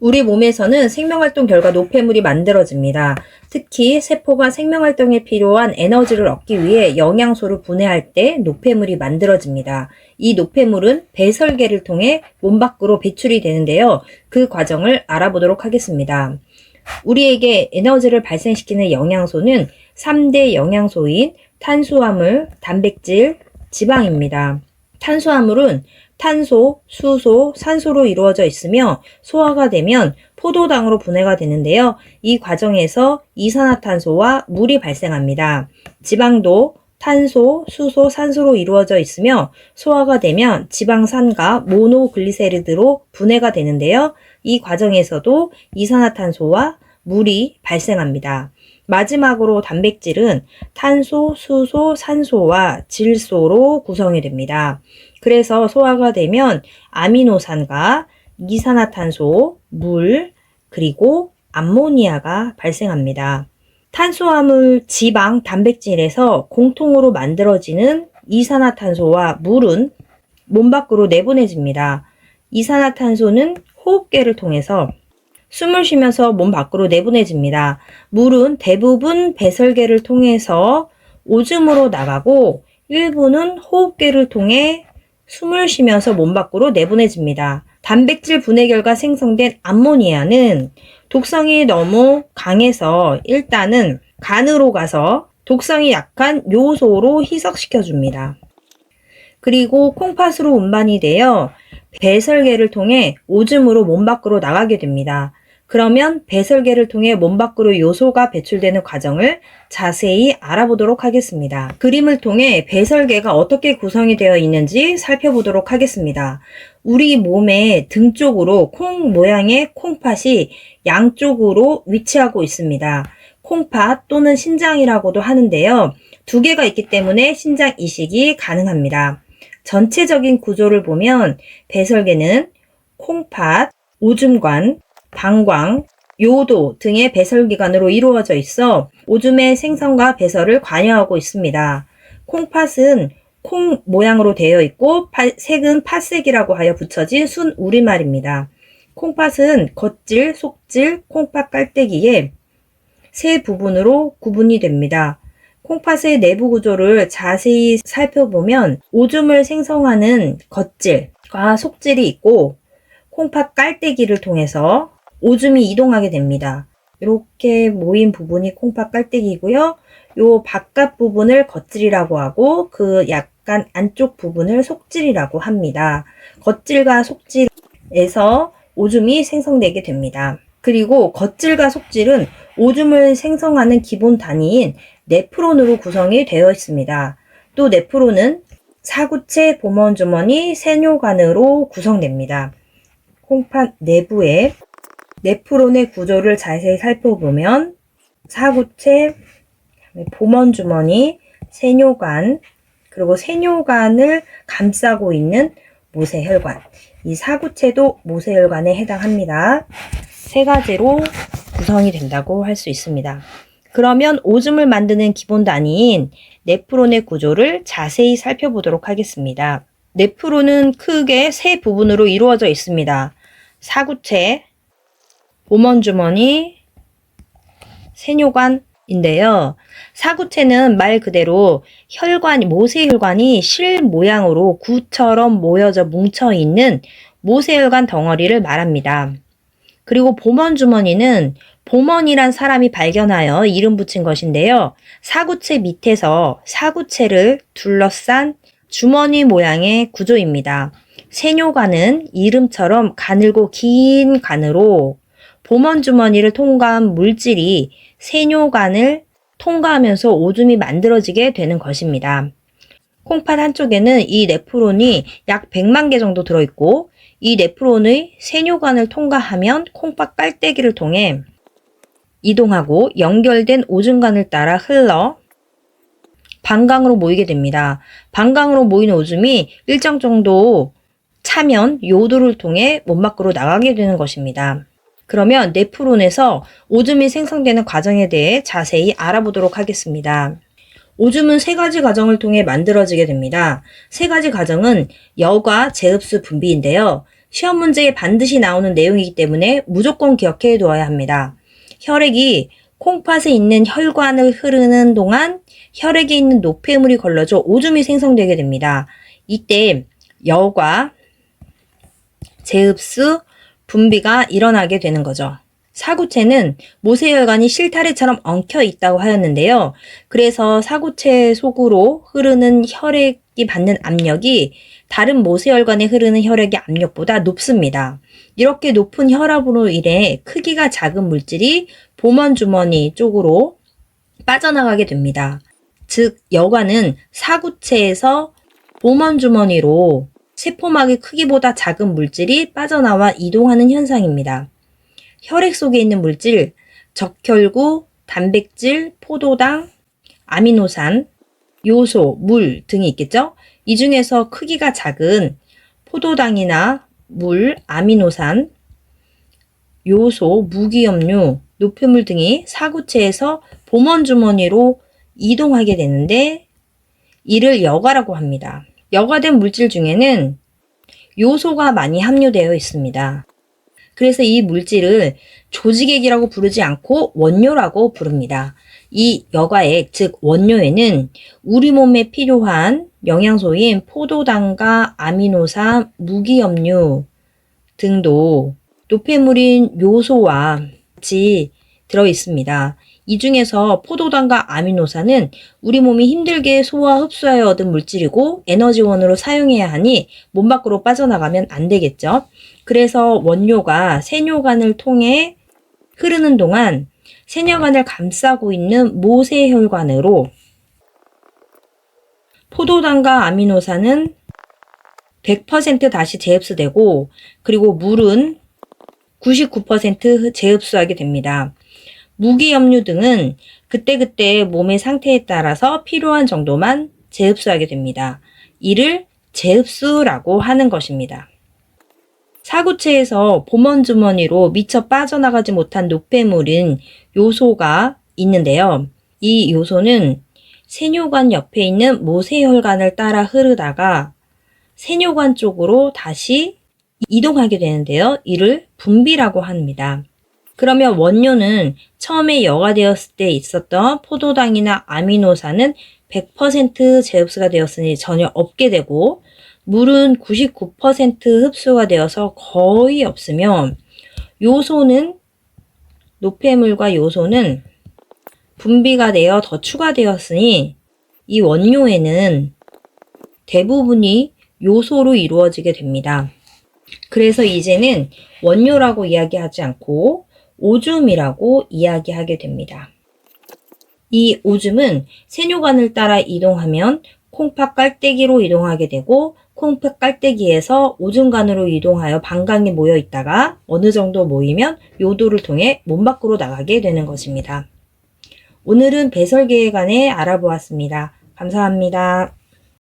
우리 몸에서는 생명활동 결과 노폐물이 만들어집니다. 특히 세포가 생명활동에 필요한 에너지를 얻기 위해 영양소를 분해할 때 노폐물이 만들어집니다. 이 노폐물은 배설계를 통해 몸 밖으로 배출이 되는데요. 그 과정을 알아보도록 하겠습니다. 우리에게 에너지를 발생시키는 영양소는 3대 영양소인 탄수화물, 단백질, 지방입니다. 탄수화물은 탄소, 수소, 산소로 이루어져 있으며 소화가 되면 포도당으로 분해가 되는데요. 이 과정에서 이산화탄소와 물이 발생합니다. 지방도 탄소, 수소, 산소로 이루어져 있으며 소화가 되면 지방산과 모노글리세리드로 분해가 되는데요. 이 과정에서도 이산화탄소와 물이 발생합니다. 마지막으로 단백질은 탄소, 수소, 산소와 질소로 구성이 됩니다. 그래서 소화가 되면 아미노산과 이산화탄소, 물, 그리고 암모니아가 발생합니다. 탄수화물, 지방, 단백질에서 공통으로 만들어지는 이산화탄소와 물은 몸 밖으로 내보내집니다. 이산화탄소는 호흡계를 통해서 숨을 쉬면서 몸 밖으로 내보내집니다. 물은 대부분 배설계를 통해서 오줌으로 나가고 일부는 호흡계를 통해 숨을 쉬면서 몸 밖으로 내보내집니다. 단백질 분해 결과 생성된 암모니아는 독성이 너무 강해서 일단은 간으로 가서 독성이 약한 요소로 희석시켜줍니다. 그리고 콩팥으로 운반이 되어 배설계를 통해 오줌으로 몸 밖으로 나가게 됩니다. 그러면 배설계를 통해 몸 밖으로 요소가 배출되는 과정을 자세히 알아보도록 하겠습니다. 그림을 통해 배설계가 어떻게 구성이 되어 있는지 살펴보도록 하겠습니다. 우리 몸의 등 쪽으로 콩 모양의 콩팥이 양쪽으로 위치하고 있습니다. 콩팥 또는 신장이라고도 하는데요. 두 개가 있기 때문에 신장 이식이 가능합니다. 전체적인 구조를 보면 배설계는 콩팥, 오줌관, 방광, 요도 등의 배설기관으로 이루어져 있어 오줌의 생성과 배설을 관여하고 있습니다. 콩팥은 콩 모양으로 되어 있고 색은 팥색이라고 하여 붙여진 순 우리말입니다. 콩팥은 겉질, 속질, 콩팥 깔때기의 세 부분으로 구분이 됩니다. 콩팥의 내부 구조를 자세히 살펴보면 오줌을 생성하는 겉질과 속질이 있고 콩팥 깔때기를 통해서 오줌이 이동하게 됩니다. 이렇게 모인 부분이 콩팥 깔때기고요. 요 바깥 부분을 겉질이라고 하고 그 약간 안쪽 부분을 속질이라고 합니다. 겉질과 속질에서 오줌이 생성되게 됩니다. 그리고 겉질과 속질은 오줌을 생성하는 기본 단위인 네프론으로 구성이 되어 있습니다. 또 네프론은 사구체, 보먼주머니, 세뇨관으로 구성됩니다. 콩팥 내부에 네프론의 구조를 자세히 살펴보면 사구체, 보먼주머니, 세뇨관, 그리고 세뇨관을 감싸고 있는 모세혈관, 이 사구체도 모세혈관에 해당합니다. 세 가지로 구성이 된다고 할 수 있습니다. 그러면 오줌을 만드는 기본 단위인 네프론의 구조를 자세히 살펴보도록 하겠습니다. 네프론은 크게 세 부분으로 이루어져 있습니다. 사구체, 보먼주머니, 세뇨관인데요. 사구체는 말 그대로 모세혈관이 실 모양으로 구처럼 모여져 뭉쳐있는 모세혈관 덩어리를 말합니다. 그리고 보먼주머니는 보먼이란 사람이 발견하여 이름 붙인 것인데요. 사구체 밑에서 사구체를 둘러싼 주머니 모양의 구조입니다. 세뇨관은 이름처럼 가늘고 긴 관으로 보먼주머니를 통과한 물질이 세뇨관을 통과하면서 오줌이 만들어지게 되는 것입니다. 콩팥 한쪽에는 이 네프론이 약 100만 개 정도 들어있고 이 네프론의 세뇨관을 통과하면 콩팥 깔때기를 통해 이동하고 연결된 오줌관을 따라 흘러 방광으로 모이게 됩니다. 방광으로 모인 오줌이 일정 정도 차면 요도를 통해 몸 밖으로 나가게 되는 것입니다. 그러면 네프론에서 오줌이 생성되는 과정에 대해 자세히 알아보도록 하겠습니다. 오줌은 세 가지 과정을 통해 만들어지게 됩니다. 세 가지 과정은 여과 제흡수 분비인데요. 시험 문제에 반드시 나오는 내용이기 때문에 무조건 기억해 두어야 합니다. 혈액이 콩팥에 있는 혈관을 흐르는 동안 혈액에 있는 노폐물이 걸러져 오줌이 생성되게 됩니다. 이때 여과, 제흡수, 분비가 일어나게 되는 거죠. 사구체는 모세혈관이 실타래처럼 엉켜 있다고 하였는데요. 그래서 사구체 속으로 흐르는 혈액이 받는 압력이 다른 모세혈관에 흐르는 혈액의 압력보다 높습니다. 이렇게 높은 혈압으로 인해 크기가 작은 물질이 보먼주머니 쪽으로 빠져나가게 됩니다. 즉, 여과는 사구체에서 보먼주머니로 세포막의 크기보다 작은 물질이 빠져나와 이동하는 현상입니다. 혈액 속에 있는 물질, 적혈구, 단백질, 포도당, 아미노산, 요소, 물 등이 있겠죠? 이 중에서 크기가 작은 포도당이나 물, 아미노산, 요소, 무기염류, 노폐물 등이 사구체에서 보먼주머니로 이동하게 되는데 이를 여과라고 합니다. 여과된 물질 중에는 요소가 많이 함유되어 있습니다. 그래서 이 물질을 조직액이라고 부르지 않고 원료라고 부릅니다. 이 여과액, 즉 원료에는 우리 몸에 필요한 영양소인 포도당과 아미노산, 무기염류 등도 노폐물인 요소와 같이 들어 있습니다. 이 중에서 포도당과 아미노산은 우리 몸이 힘들게 소화 흡수하여 얻은 물질이고 에너지원으로 사용해야 하니 몸 밖으로 빠져나가면 안 되겠죠. 그래서 원료가 세뇨관을 통해 흐르는 동안 세뇨관을 감싸고 있는 모세혈관으로 포도당과 아미노산은 100% 다시 재흡수되고 그리고 물은 99% 재흡수하게 됩니다. 무기염류 등은 그때그때 몸의 상태에 따라서 필요한 정도만 재흡수하게 됩니다. 이를 재흡수라고 하는 것입니다. 사구체에서 보먼주머니로 미처 빠져나가지 못한 노폐물인 요소가 있는데요. 이 요소는 세뇨관 옆에 있는 모세혈관을 따라 흐르다가 세뇨관 쪽으로 다시 이동하게 되는데요. 이를 분비라고 합니다. 그러면 원료는 처음에 여과되었을 때 있었던 포도당이나 아미노산은 100% 재흡수가 되었으니 전혀 없게 되고 물은 99% 흡수가 되어서 거의 없으며 요소는 노폐물과 요소는 분비가 되어 더 추가되었으니 이 원료에는 대부분이 요소로 이루어지게 됩니다. 그래서 이제는 원료라고 이야기하지 않고 오줌이라고 이야기하게 됩니다. 이 오줌은 세뇨관을 따라 이동하면 콩팥 깔때기로 이동하게 되고 콩팥 깔때기에서 오줌관으로 이동하여 방광에 모여 있다가 어느 정도 모이면 요도를 통해 몸 밖으로 나가게 되는 것입니다. 오늘은 배설계에 관해 알아보았습니다. 감사합니다.